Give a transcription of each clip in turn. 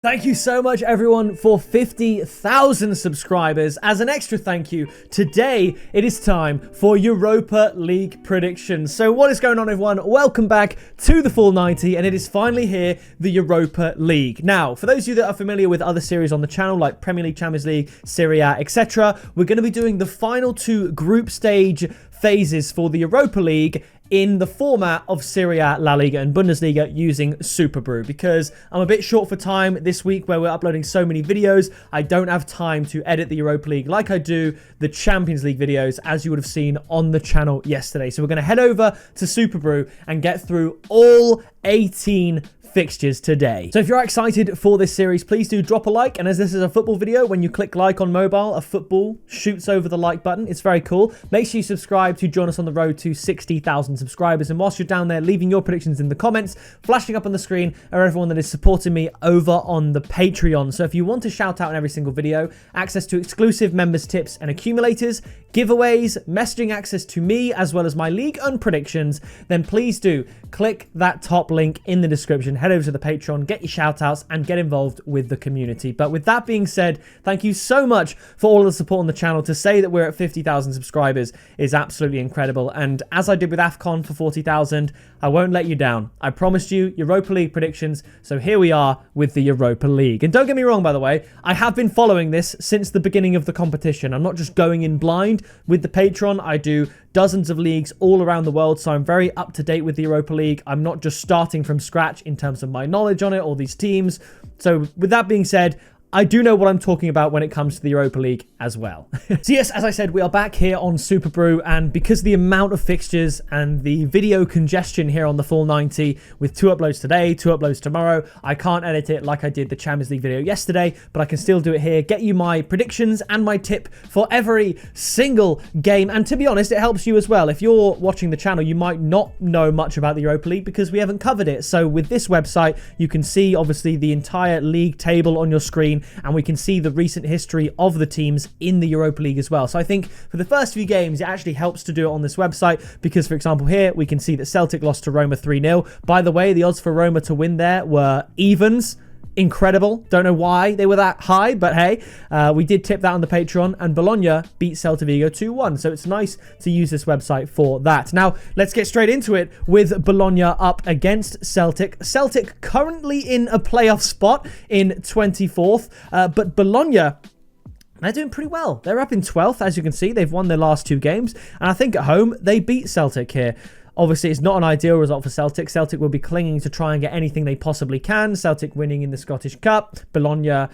Thank you so much, everyone, for 50,000 subscribers. As an extra thank you, today it is time for Europa League predictions. So what is going on, everyone? Welcome back to the Full 90, and it is finally here, the Europa League. Now, for those of you that are familiar with other series on the channel, like Premier League, Champions League, Serie A, etc., we're going to be doing the final two group stage phases for the Europa League in the format of Serie A, La Liga and Bundesliga using Super Brew, because I'm a bit short for time this week where we're uploading so many videos. I don't have time to edit the Europa League like I do the Champions League videos, as you would have seen on the channel yesterday. So we're going to head over to Super Brew and get through all 18 fixtures today. So if you're excited for this series, please do drop a like. And as this is a football video, when you click like on mobile, a football shoots over the like button. It's very cool. Make sure you subscribe to join us on the road to 60,000 subscribers. And whilst you're down there leaving your predictions in the comments, flashing up on the screen are everyone that is supporting me over on the Patreon. So if you want to shout out in every single video, access to exclusive members tips and accumulators, giveaways, messaging access to me, as well as my league and predictions, then please do click that top link in the description. Head over to the Patreon, get your shout outs, and get involved with the community. But with that being said, thank you so much for all of the support on the channel. To say that we're at 50,000 subscribers is absolutely incredible. And as I did with AFCON for 40,000, I won't let you down. I promised you Europa League predictions. So here we are with the Europa League. And don't get me wrong, by the way, I have been following this since the beginning of the competition. I'm not just going in blind with the Patreon. I do dozens of leagues all around the world, so I'm very up to date with the Europa League. I'm not just starting from scratch in terms of my knowledge on it, all these teams. So with that being said, I do know what I'm talking about when it comes to the Europa League as well. So yes, as I said, we are back here on Super Brew, and because the amount of fixtures and the video congestion here on the Full 90 with 2 uploads today, 2 uploads tomorrow, I can't edit it like I did the Champions League video yesterday, but I can still do it here, get you my predictions and my tip for every single game. And to be honest, it helps you as well. If you're watching the channel, you might not know much about the Europa League because we haven't covered it. So with this website, you can see obviously the entire league table on your screen, and we can see the recent history of the teams in the Europa League as well. So I think for the first few games, it actually helps to do it on this website because, for example, here we can see that Celtic lost to Roma 3-0. By the way, the odds for Roma to win there were evens. Incredible. Don't know why they were that high, but hey, we did tip that on the Patreon, and Bologna beat Celta Vigo 2-1. So it's nice to use this website for that. Now, let's get straight into it with Bologna up against Celtic. Celtic currently in a playoff spot in 24th, but Bologna, they're doing pretty well. They're up in 12th, as you can see. They've won their last 2 games, and I think at home they beat Celtic here. Obviously, it's not an ideal result for Celtic. Celtic will be clinging to try and get anything they possibly can. Celtic winning in the Scottish Cup. Bologna,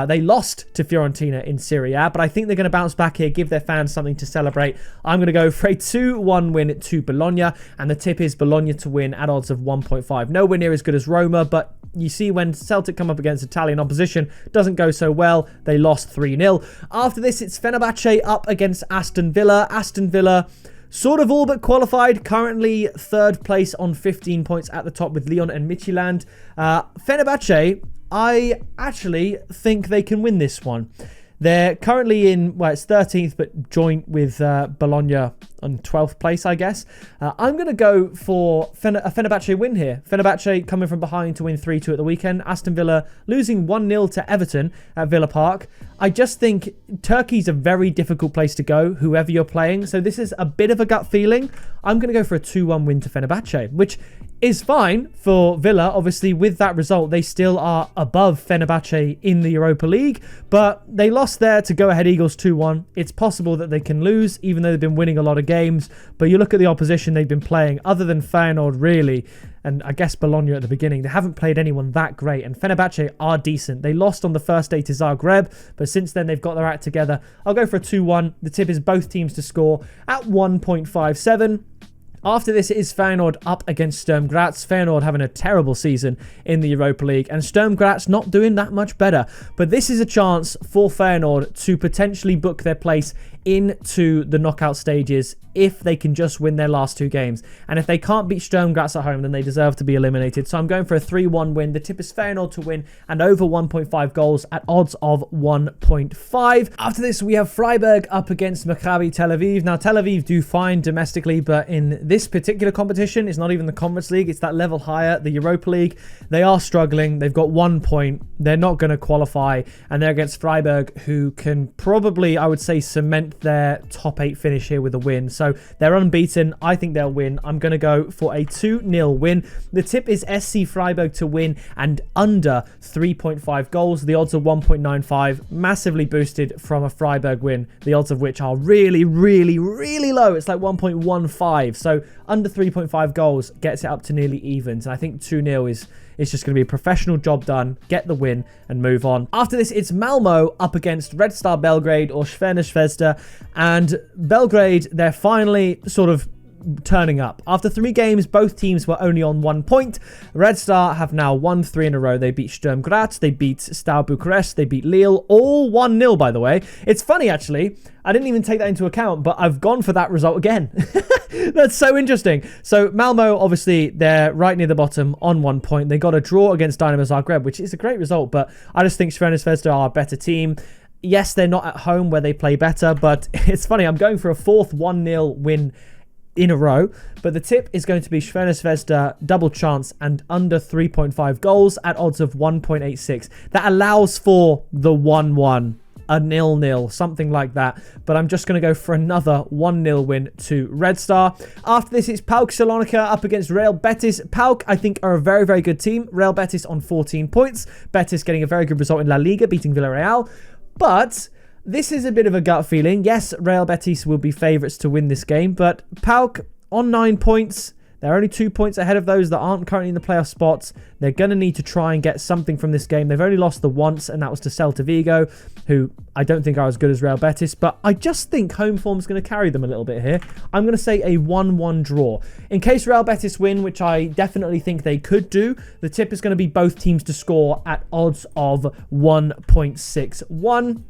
they lost to Fiorentina in Serie A, but I think they're going to bounce back here, give their fans something to celebrate. I'm going to go for a 2-1 win to Bologna, and the tip is Bologna to win at odds of 1.5. Nowhere near as good as Roma, but you see when Celtic come up against Italian opposition, doesn't go so well. They lost 3-0. After this, it's Fenerbahce up against Aston Villa. Aston Villa sort of all but qualified, currently 3rd place on 15 points at the top with Lyon and Midtjylland. Fenerbahce, I actually think they can win this one. They're currently in, well, it's 13th, but joint with Bologna on 12th place, I guess. I'm going to go for a Fenerbahce win here. Fenerbahce coming from behind to win 3-2 at the weekend. Aston Villa losing 1-0 to Everton at Villa Park. I just think Turkey's a very difficult place to go, whoever you're playing. So this is a bit of a gut feeling. I'm going to go for a 2-1 win to Fenerbahce, which is fine for Villa. Obviously, with that result, they still are above Fenerbahce in the Europa League, but they lost there to Go Ahead Eagles 2-1. It's possible that they can lose, even though they've been winning a lot of games, but you look at the opposition they've been playing, other than Feyenoord, really, and I guess Bologna at the beginning, they haven't played anyone that great, and Fenerbahce are decent. They lost on the first day to Zagreb, but since then they've got their act together. I'll go for a 2-1. The tip is both teams to score at 1.57. After this, it is Feyenoord up against Sturm Graz. Feyenoord having a terrible season in the Europa League, and Sturm Graz not doing that much better. But this is a chance for Feyenoord to potentially book their place into the knockout stages if they can just win their last 2 games. And if they can't beat Sturm Graz at home, then they deserve to be eliminated. So I'm going for a 3-1 win. The tip is Feyenoord to win and over 1.5 goals at odds of 1.5. After this, we have Freiburg up against Maccabi Tel Aviv. Now, Tel Aviv do fine domestically, but in this particular competition, it's not even the Conference League. It's that level higher, the Europa League. They are struggling. They've got 1 point. They're not going to qualify, and they're against Freiburg, who can probably, I would say, cement their top 8 finish here with a win. So they're unbeaten. I think they'll win. I'm going to go for a 2-0 win. The tip is SC Freiburg to win and under 3.5 goals. The odds are 1.95, massively boosted from a Freiburg win, the odds of which are really, really, really low. It's like 1.15. So under 3.5 goals gets it up to nearly evens. And I think 2-0 is just going to be a professional job done, get the win and move on. After this, it's Malmo up against Red Star Belgrade or Crvena Zvezda. And Belgrade, they're finally sort of turning up. After 3 games, both teams were only on 1 point. Red Star have now won 3 in a row. They beat Sturm Graz, they beat Steaua Bucharest, they beat Lille, all 1-0 by the way. It's funny actually, I didn't even take that into account, but I've gone for that result again. That's so interesting. So Malmo, obviously, they're right near the bottom on 1 point. They got a draw against Dinamo Zagreb, which is a great result, but I just think Crvena Zvezda are a better team. Yes, they're not at home where they play better, but it's funny, I'm going for a 4th 1-0 win in a row, but the tip is going to be Crvena Zvezda double chance and under 3.5 goals at odds of 1.86. That allows for the 1-1, a 0-0, something like that, but I'm just going to go for another 1-0 win to Red Star. After this, it's PAOK Salonika up against Real Betis. PAOK, I think, are a very, very good team. Real Betis on 14 points. Betis getting a very good result in La Liga, beating Villarreal, but this is a bit of a gut feeling. Yes, Real Betis will be favourites to win this game, but PAOK on 9 points. They're only 2 points ahead of those that aren't currently in the playoff spots. They're going to need to try and get something from this game. They've only lost the once, and that was to Celta Vigo, who I don't think are as good as Real Betis, but I just think home form is going to carry them a little bit here. I'm going to say a 1-1 draw. In case Real Betis win, which I definitely think they could do, the tip is going to be both teams to score at odds of 1.61.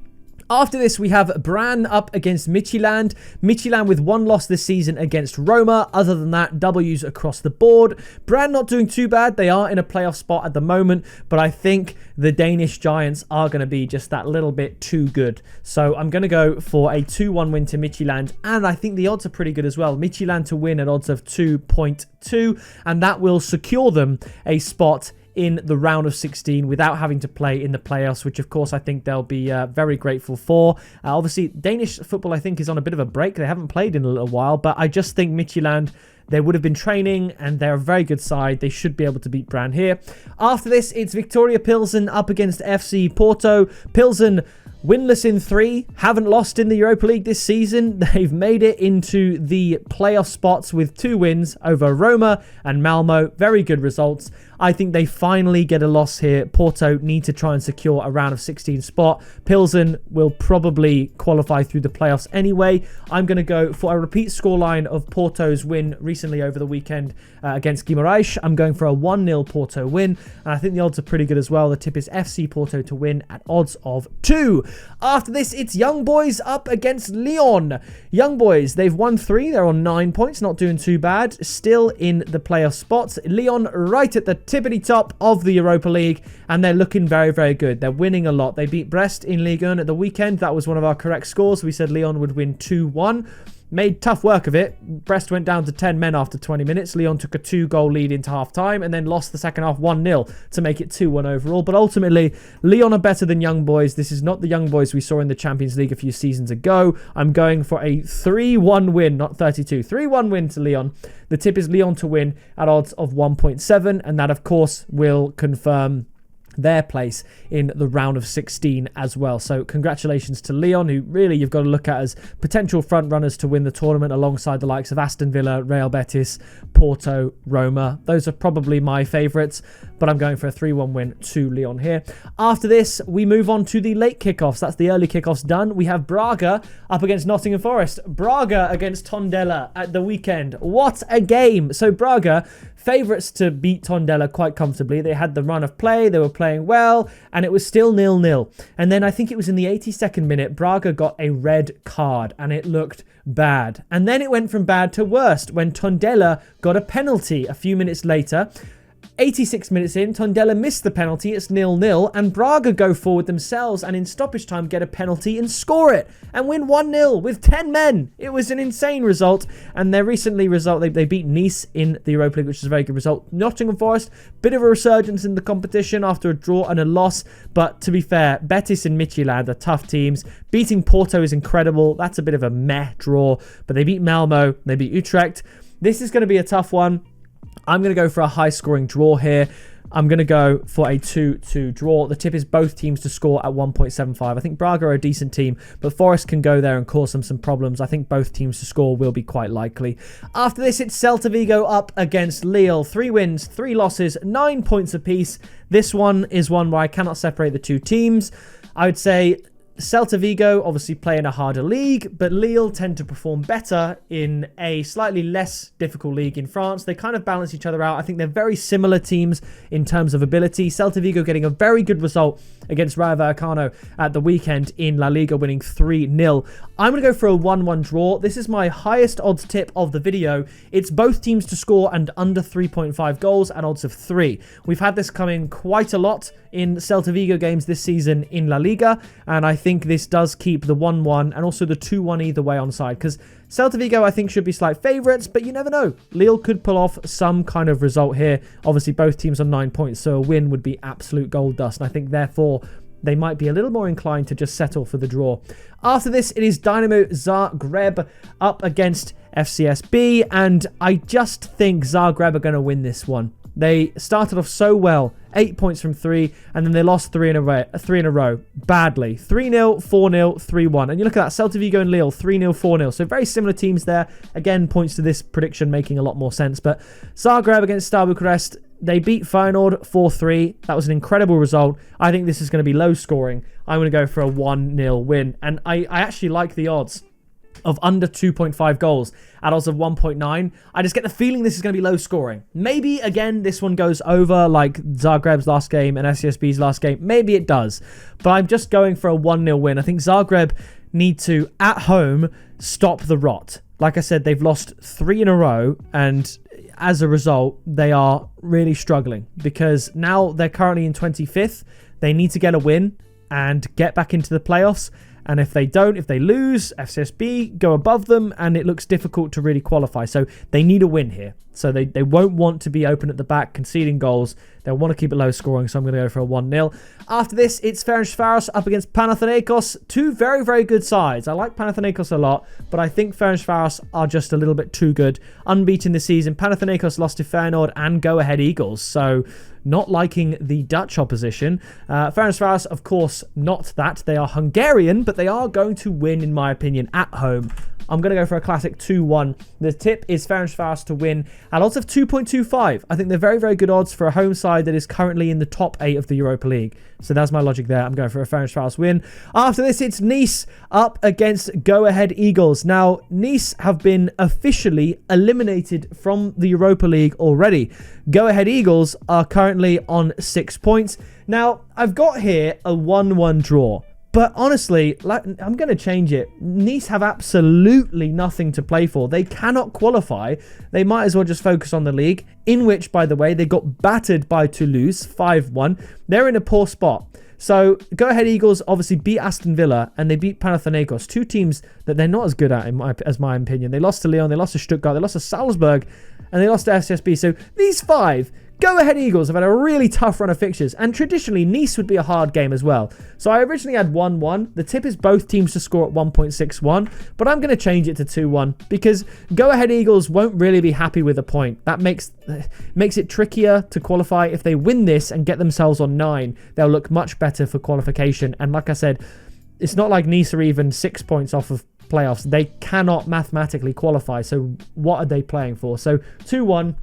After this, we have Brann up against Midtjylland. Midtjylland with 1 loss this season against Roma. Other than that, W's across the board. Brann not doing too bad. They are in a playoff spot at the moment, but I think the Danish Giants are going to be just that little bit too good. So I'm going to go for a 2-1 win to Midtjylland, and I think the odds are pretty good as well. Midtjylland to win at odds of 2.2, and that will secure them a spot in the round of 16 without having to play in the playoffs, which of course I think they'll be very grateful for. Obviously, Danish football I think is on a bit of a break. They haven't played in a little while, but I just think Midtjylland, they would have been training and they're a very good side. They should be able to beat Brann here. After this, it's Viktoria Plzen up against FC Porto. Plzen winless in 3, haven't lost in the Europa League this season. They've made it into the playoff spots with 2 wins over Roma and Malmo. Very good results. I think they finally get a loss here. Porto need to try and secure a round of 16 spot. Plzen will probably qualify through the playoffs anyway. I'm going to go for a repeat scoreline of Porto's win recently over the weekend against Guimarães. I'm going for a 1-0 Porto win, and I think the odds are pretty good as well. The tip is FC Porto to win at odds of 2. After this, it's Young Boys up against Lyon. Young Boys, they've won 3. They're on 9 points, not doing too bad. Still in the playoff spots. Lyon right at the tippity top of the Europa League, and they're looking very, very good. They're winning a lot. They beat Brest in Ligue 1 at the weekend. That was one of our correct scores. We said Lyon would win 2-1. Made tough work of it. Brest went down to 10 men after 20 minutes. Lyon took a 2-goal lead into half-time and then lost the second half 1-0 to make it 2-1 overall. But ultimately, Lyon are better than Young Boys. This is not the Young Boys we saw in the Champions League a few seasons ago. I'm going for a 3-1 win, not 32. 3-1 win to Lyon. The tip is Lyon to win at odds of 1.7, and that, of course, will confirm their place in the round of 16 as well. So congratulations to Lyon, who really you've got to look at as potential front runners to win the tournament alongside the likes of Aston Villa, Real Betis, Porto, Roma. Those are probably my favourites. but I'm going for a 3-1 win to Lyon here. After this, we move on to the late kickoffs. That's the early kickoffs done. We have Braga up against Nottingham Forest. Braga against Tondela at the weekend. What a game. So Braga, favourites to beat Tondela quite comfortably. They had the run of play, they were playing well, and it was still 0-0. And then I think it was in the 82nd minute, Braga got a red card, and it looked bad. And then it went from bad to worst when Tondela got a penalty a few minutes later. 86 minutes in, Tondela missed the penalty, it's 0-0, and Braga go forward themselves and in stoppage time get a penalty and score it and win 1-0 with 10 men. It was an insane result, and their recently result, they beat Nice in the Europa League, which is a very good result. Nottingham Forest, bit of a resurgence in the competition after a draw and a loss, but to be fair, Betis and Midtjylland are tough teams. Beating Porto is incredible. That's a bit of a meh draw, but they beat Malmo, they beat Utrecht. This is going to be a tough one. I'm going to go for a high-scoring draw here. I'm going to go for a 2-2 draw. The tip is both teams to score at 1.75. I think Braga are a decent team, but Forest can go there and cause them some problems. I think both teams to score will be quite likely. After this, it's Celta Vigo up against Lille. 3 wins, 3 losses, 9 points apiece. This one is one where I cannot separate the two teams. I would say Celta Vigo obviously play in a harder league, but Lille tend to perform better in a slightly less difficult league in France. They kind of balance each other out. I think they're very similar teams in terms of ability. Celta Vigo getting a very good result against Rayo Vallecano at the weekend in La Liga, winning 3-0. I'm going to go for a 1-1 draw. This is my highest odds tip of the video. It's both teams to score and under 3.5 goals at odds of 3. We've had this coming quite a lot in Celta Vigo games this season in La Liga, and I think this does keep the 1-1 and also the 2-1 either way on side, because Celta Vigo I think should be slight favourites, but you never know. Lille could pull off some kind of result here. Obviously both teams on 9 points, so a win would be absolute gold dust, and I think therefore they might be a little more inclined to just settle for the draw. After this, it is Dinamo Zagreb up against FCSB, and I just think Zagreb are going to win this one. They started off so well, 8 points from 3, and then they lost 3 in a row, badly. 3-0, 4-0, 3-1. And you look at that, Celta Vigo and Lille, 3-0, 4-0. So very similar teams there. Again, points to this prediction making a lot more sense. But Zagreb against Steaua Bucharest, they beat Feyenoord 4-3. That was an incredible result. I think this is going to be low scoring. I'm going to go for a 1-0 win. And I actually like the odds of under 2.5 goals at odds of 1.9. I just get the feeling this is going to be low scoring. Maybe, again, this one goes over like Zagreb's last game and SCSB's last game. Maybe it does. But I'm just going for a 1-0 win. I think Zagreb need to, at home, stop the rot. Like I said, they've lost 3 in a row, and as a result, they are really struggling because now they're currently in 25th. They need to get a win and get back into the playoffs. And if they don't, if they lose, FCSB go above them, and it looks difficult to really qualify. So they need a win here. So they won't want to be open at the back, conceding goals. They'll want to keep it low scoring, so I'm going to go for a 1-0. After this, it's Ferencvarosi up against Panathinaikos. 2 very, very good sides. I like Panathinaikos a lot, but I think Ferencvarosi are just a little bit too good. Unbeaten this season, Panathinaikos lost to Feyenoord and Go Ahead Eagles. So not liking the Dutch opposition. Ferencvarosi, of course, not that. They are Hungarian, but they are going to win, in my opinion, at home. I'm going to go for a classic 2-1. The tip is Ferencvarosi to win at odds of 2.25. I think they're very, very good odds for a home side that is currently in the top 8 of the Europa League. So that's my logic there. I'm going for a Ferencvarosi win. After this, it's Nice up against Go Ahead Eagles. Now, Nice have been officially eliminated from the Europa League already. Go Ahead Eagles are currently on 6 points. Now, I've got here a 1-1 draw. But honestly, I'm going to change it. Nice have absolutely nothing to play for. They cannot qualify. They might as well just focus on the league, in which, by the way, they got battered by Toulouse 5-1. They're in a poor spot. So, Go Ahead Eagles obviously beat Aston Villa and they beat Panathinaikos, 2 teams that they're not as good at, as my opinion. They lost to Lyon, they lost to Stuttgart, they lost to Salzburg, and they lost to FCSB. So, these 5... Go Ahead Eagles have had a really tough run of fixtures, and traditionally Nice would be a hard game as well. So I originally had 1-1. The tip is both teams to score at 1.61, but I'm going to change it to 2-1 because Go Ahead Eagles won't really be happy with a point. That makes it trickier to qualify. If they win this and get themselves on 9, they'll look much better for qualification. And like I said, it's not like Nice are even 6 points off of playoffs. They cannot mathematically qualify. So what are they playing for? So 2-1.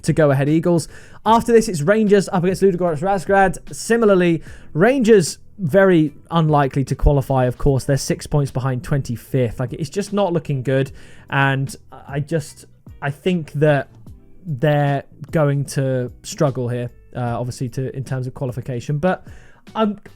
to go ahead Eagles. After this, it's Rangers up against Ludogorets Razgrad. Similarly, Rangers very unlikely to qualify, of course. They're 6 points behind 25th. Like, it's just not looking good. And I think that they're going to struggle here, obviously, in terms of qualification. But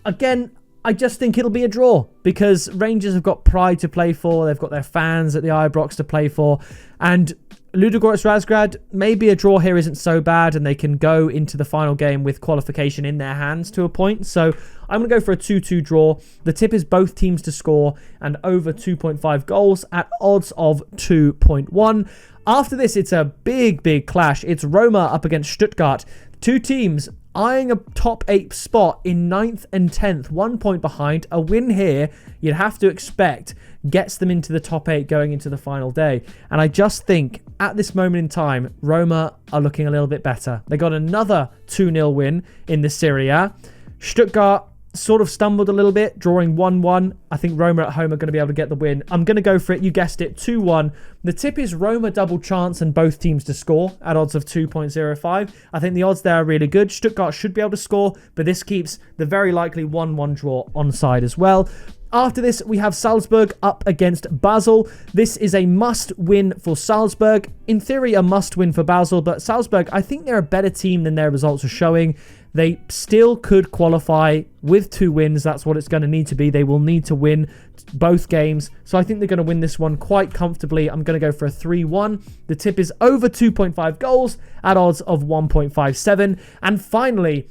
again, I just think it'll be a draw because Rangers have got pride to play for. They've got their fans at the Ibrox to play for. And Ludogorets Razgrad, maybe a draw here isn't so bad and they can go into the final game with qualification in their hands to a point. So I'm going to go for a 2-2 draw. The tip is both teams to score and over 2.5 goals at odds of 2.1. After this, it's a big clash. It's Roma up against Stuttgart. Two teams eyeing a top 8 spot in 9th and 10th, 1 point behind. A win here, you'd have to expect, gets them into the top 8 going into the final day. And I just think at this moment in time, Roma are looking a little bit better. They got another 2-0 win in the Serie A. Stuttgart sort of stumbled a little bit, drawing 1-1. I think Roma at home are going to be able to get the win. I'm going to go for it. You guessed it, 2-1. The tip is Roma double chance and both teams to score at odds of 2.05. I think the odds there are really good. Stuttgart should be able to score, but this keeps the very likely 1-1 draw onside as well. After this, we have Salzburg up against Basel. This is a must-win for Salzburg. In theory, a must-win for Basel, but Salzburg, I think they're a better team than their results are showing. They still could qualify with 2 wins. That's what it's going to need to be. They will need to win both games. So I think they're going to win this one quite comfortably. I'm going to go for a 3-1. The tip is over 2.5 goals at odds of 1.57. And finally,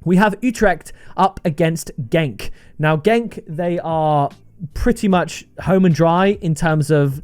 we have Utrecht up against Genk. Now, Genk, they are pretty much home and dry in terms of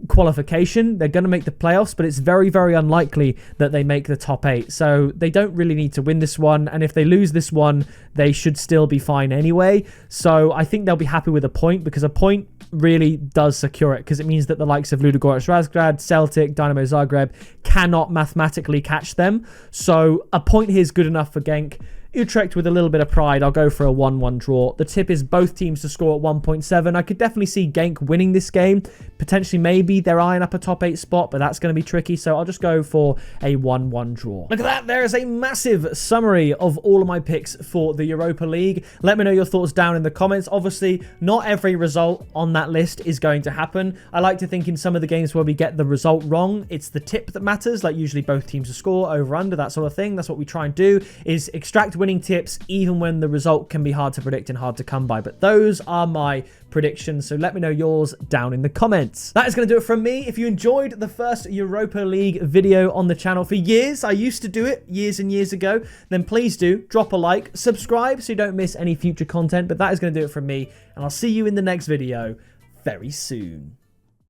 qualification. They're going to make the playoffs, but it's very unlikely that they make the top 8. So they don't really need to win this one. And if they lose this one, they should still be fine anyway. So I think they'll be happy with a point because a point really does secure it because it means that the likes of Ludogorets Razgrad, Celtic, Dinamo Zagreb cannot mathematically catch them. So a point here is good enough for Genk. Utrecht with a little bit of pride, I'll go for a 1-1 draw. The tip is both teams to score at 1.7. I could definitely see Genk winning this game. Potentially, maybe they're eyeing up a top 8 spot, but that's going to be tricky. So I'll just go for a 1-1 draw. Look at that. There is a massive summary of all of my picks for the Europa League. Let me know your thoughts down in the comments. Obviously, not every result on that list is going to happen. I like to think in some of the games where we get the result wrong, it's the tip that matters. Like usually both teams to score, over, under, that sort of thing. That's what we try and do, is extract winning tips even when the result can be hard to predict and hard to come by. But those are my predictions, so let me know yours down in the comments. That is going to do it from me. If you enjoyed the first Europa League video on the channel, for years, I used to do it years and years ago, then please do drop a like, subscribe so you don't miss any future content. But that is going to do it from me, and I'll see you in the next video very soon.